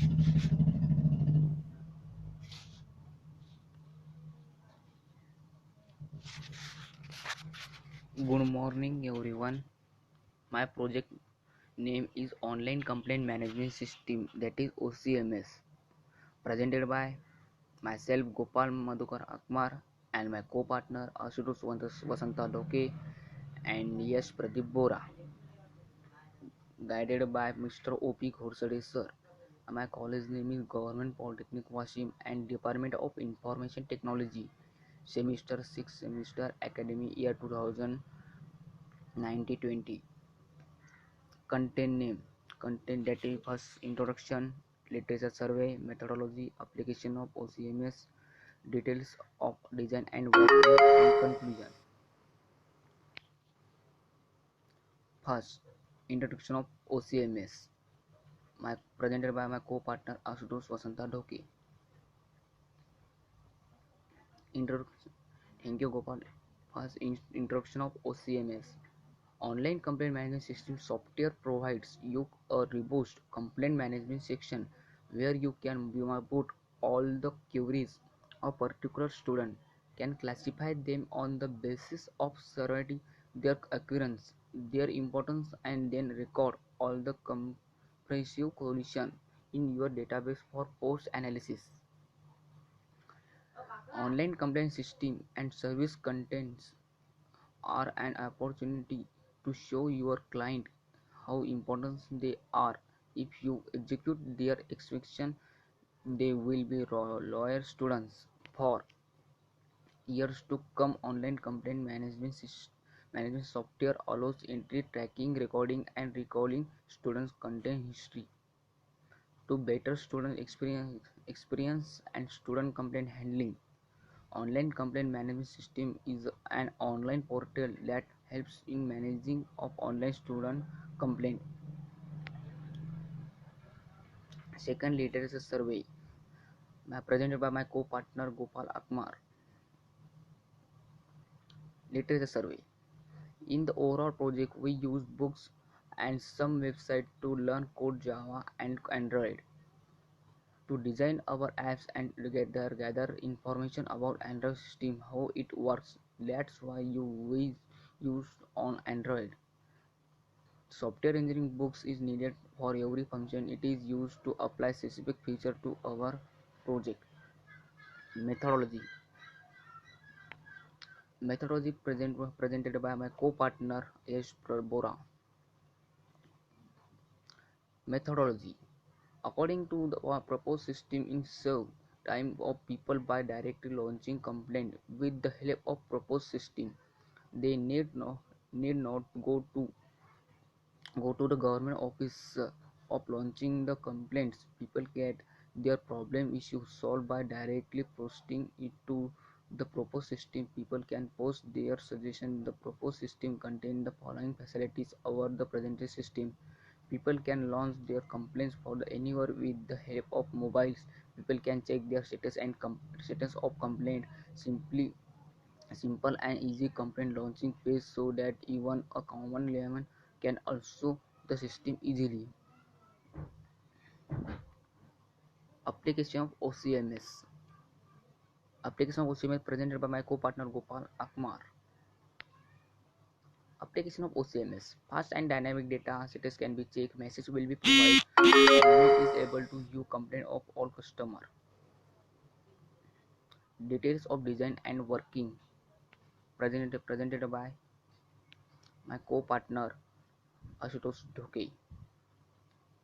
Good morning, everyone. My project name is Online Complaint Management System, that is OCMS, presented by myself Gopal Madhukar Akmar and my co-partner Ashutosh Vasanta Loke and Yash Pradeep Bora, guided by Mr. O.P. Ghorsade sir. My college name is Government Polytechnic Washim and Department of Information Technology, semester 6, semester academy year 2019-20. Content name, content that is first introduction, literature survey, methodology, application of OCMS, details of design and workflow, and conclusion. First, introduction of OCMS, my presented by my co-partner Ashutosh Vasanta Dhoke. Introduction. Thank you, Gopal. First, introduction of OCMS. Online complaint management system software provides you a robust complaint management section where you can put all the queries a particular student, can classify them on the basis of severity, their occurrence, their importance, and then record all the comprehensive solution in your database for post analysis. Online complaint system and service contents are an opportunity to show your client how important they are. If you execute their expectation, they will be loyal students for years to come. Online complaint management software allows entry tracking, recording, and recalling students' content history to better student experience and student complaint handling. Online complaint management system is an online portal that helps in managing of online student complaint. Second, literature survey, presented by my co-partner Gopal Akmar. Literature survey. In the overall project, we use books and some website to learn code Java and Android, to design our apps and gather information about Android system, how it works. That's why we use on Android. Software engineering books is needed for every function. It is used to apply specific feature to our project. Methodology. Methodology presented by my co-partner Yash Bora. Methodology. According to the proposed system in serve time of people by directly launching complaint with the help of proposed system. They need not go to the government office of launching the complaints. People get their problem issue solved by directly posting it to the proposed system. People can post their suggestion. The proposed system contain the following facilities over the presented system. People can launch their complaints for the anywhere with the help of mobiles. People can check their status and status of complaint. Simple and easy complaint launching page so that even a common layman can also the system easily. Application of OCMS. Application of OCMS presented by my co-partner Gopal Akmar. Application of OCMS. Fast and dynamic data status can be checked. Message will be provided. Admin is able to view complaint of all customer. Details of design and working presented by my co-partner Ashutosh Dhoke.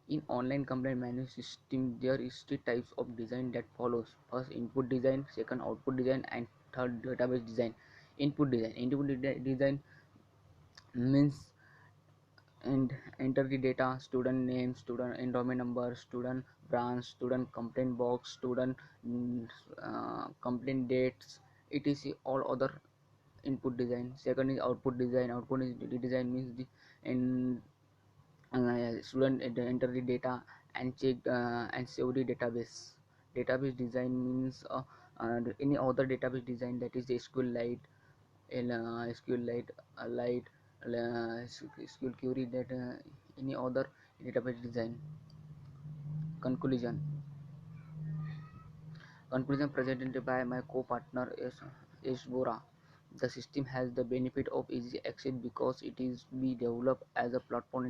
In online complaint management system, there is three types of design that follows. First, input design, second, output design, and third, database design. Input design. Design means and enter the data: student name, student enrollment number, student branch, student complaint box, student complaint dates, etc. All other input design. Second is output design. Output is the design means the in student enter the data and check and save the database. Database design means any other database design, that is the SQLite, SQLite, Lite, SQL query, that any other database design. Conclusion. Conclusion presented by my co-partner is Bora. The system has the benefit of easy access because it is be developed as a platform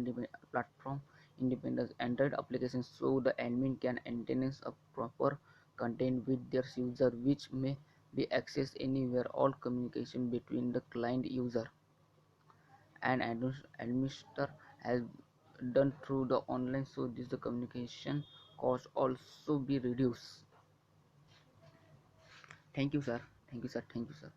independent Android application, so the admin can maintain a proper content with their user, which may be accessed anywhere. All communication between the client user and administrator has done through the online, so this the communication cost also be reduced. Thank you, sir. Thank you, sir. Thank you, sir.